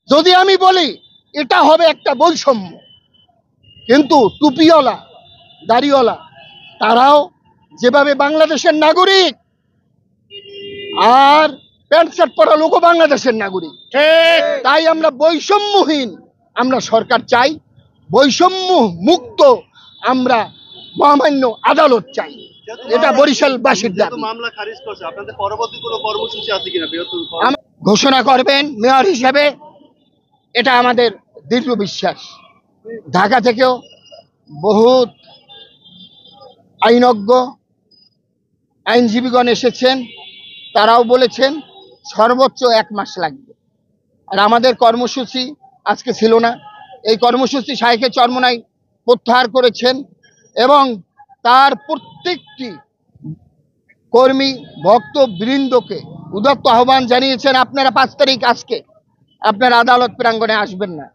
যদি আমি বলি এটা হবে একটা বৈষম্য, কিন্তু টুপিওয়ালা দাড়িওয়ালা তারাও যেভাবে বাংলাদেশের নাগরিক, আর প্যান্ট শার্ট পরা লোকও বাংলাদেশের নাগরিক। তাই আমরা বৈষম্যহীন আমরা সরকার চাই, বৈষম্য মুক্ত আমরা মহামান্য আদালত চাই। এটা বরিশালবাসীর দাবি। মামলা খারিজ করছে, আপনাদের পরবর্তী কোনো কর্মসূচি আছে কিনা ঘোষণা করবেন মেয়র হিসেবে, এটা আমাদের দৃঢ় বিশ্বাস। ঢাকা থেকেও বহুত আইনজ্ঞ আইনজীবীগণ এসেছেন, তারাও বলেছেন সর্বোচ্চ 1 মাস লাগবে। আর আমাদের কর্মসূচি আজকে ছিল না, এই কর্মসূচি শাইখে চরমোনাই প্রত্যাহার করেছেন এবং তার প্রত্যেকটি কর্মী ভক্তবৃন্দকে উদাত্ত আহ্বান জানিয়েছেন, আপনারা 5 তারিখ আজকে আপনারা আদালত প্রাঙ্গণে আসবেন না।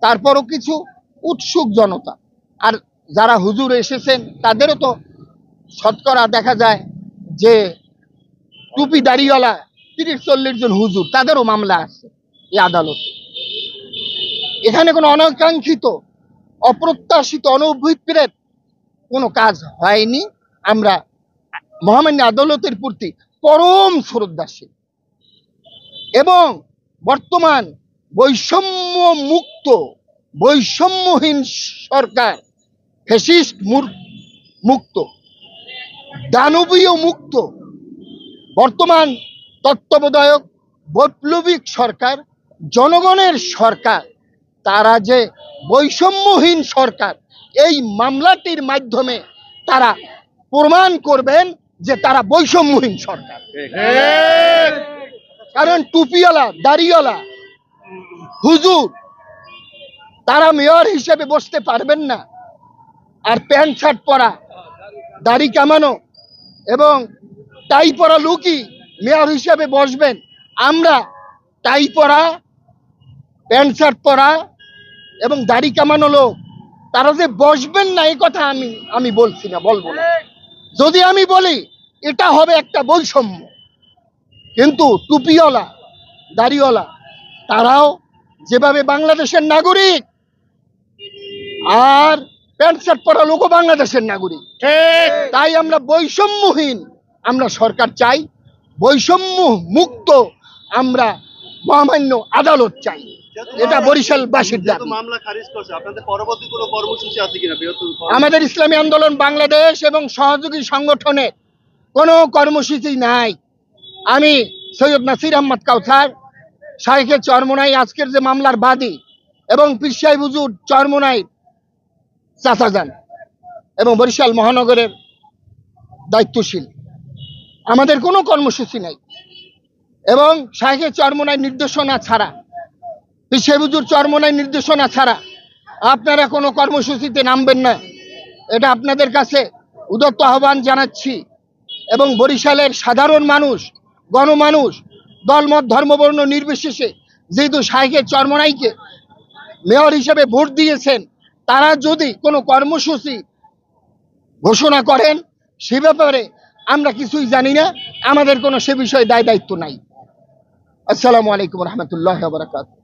তারপরও কিছু উৎসুক জনতা আর যারা হুজুর এসেছেন তাদেরও তো শতকরা দেখা যায় যে টুপি দাড়িওয়ালা 30-40 জন হুজুর, তাদেরও মামলা আছে এই আদালতে। এখানে কোনো অনাকাঙ্ক্ষিত অপ্রত্যাশিত অনভিপ্রেত কোনো কাজ হয়নি। আমরা মহামান্য আদালতের প্রতি পরম শ্রদ্ধাশীল এবং বর্তমান বৈষম্য মুক্ত বৈষম্যহীন সরকার, ফ্যাসিস্ট মুক্ত দানবীয় মুক্ত বর্তমান তত্ত্বাবধায়ক বৈপ্লবিক সরকার, জনগণের সরকার, তারা যে বৈষম্যহীন সরকার, এই মামলাটির মাধ্যমে তারা প্রমাণ করবেন যে তারা বৈষম্যহীন সরকার। কারণ টুপিওয়ালা দাড়িওয়ালা হুজুর তারা মেয়র হিসেবে বসতে পারবেন না, আর প্যান্ট শার্ট পরা দাড়ি কামানো এবং টাই পরা লোকই মেয়র হিসেবে বসবেন। আমরা টাই পরা প্যান্ট শার্ট পরা এবং দাড়ি কামানো লোক তারা যে বসবেন না, এই কথা আমি বলছি না, বলবো না। যদি আমি বলি এটা হবে একটা বৈষম্য, কিন্তু টুপিওয়ালা দাড়িওয়ালা তারাও যেভাবে বাংলাদেশের নাগরিক, আর প্যান্ট শার্ট পরা লোকও বাংলাদেশের নাগরিক। তাই আমরা বৈষম্যহীন আমরা সরকার চাই, বৈষম্য মুক্ত আমরা মহামান্য আদালত চাই। এটা বরিশালবাসীর দাবি। মামলা খারিজ করছে, আপনাদের পরবর্তী কোনো কর্মসূচি আছে কিনা? আমাদের ইসলামী আন্দোলন বাংলাদেশ এবং সহযোগী সংগঠনের কোনো কর্মসূচি নাই। আমি সৈয়দ নাসির আহমদ কাউসার, শাইখে চরমোনাই আজকের যে মামলার বাদী এবং পীর সাহেব হুজুর চরমোনাই চাচাজান এবং বরিশাল মহানগরের দায়িত্বশীল, আমাদের কোনো কর্মসূচি নাই। এবং শাইখে চরমোনাই নির্দেশনা ছাড়া, পীর সাহেব হুজুর চরমোনাই নির্দেশনা ছাড়া আপনারা কোনো কর্মসূচিতে নামবেন না, এটা আপনাদের কাছে উদাত্ত আহ্বান জানাচ্ছি। এবং বরিশালের সাধারণ মানুষ, গণমানুষ, দলমত ধর্মবর্ণ নির্বিশেষে যেহেতু শাইখে চরমোনাইকে মেয়র হিসেবে ভোট দিয়েছেন, তারা যদি কোনো কর্মসূচি ঘোষণা করেন সে ব্যাপারে আমরা কিছুই জানি না, আমাদের কোনো সে বিষয়ে দায় দায়িত্ব নাই। আসসালামু আলাইকুম রহমতুল্লাহ ওয়া বারাকাতুহু।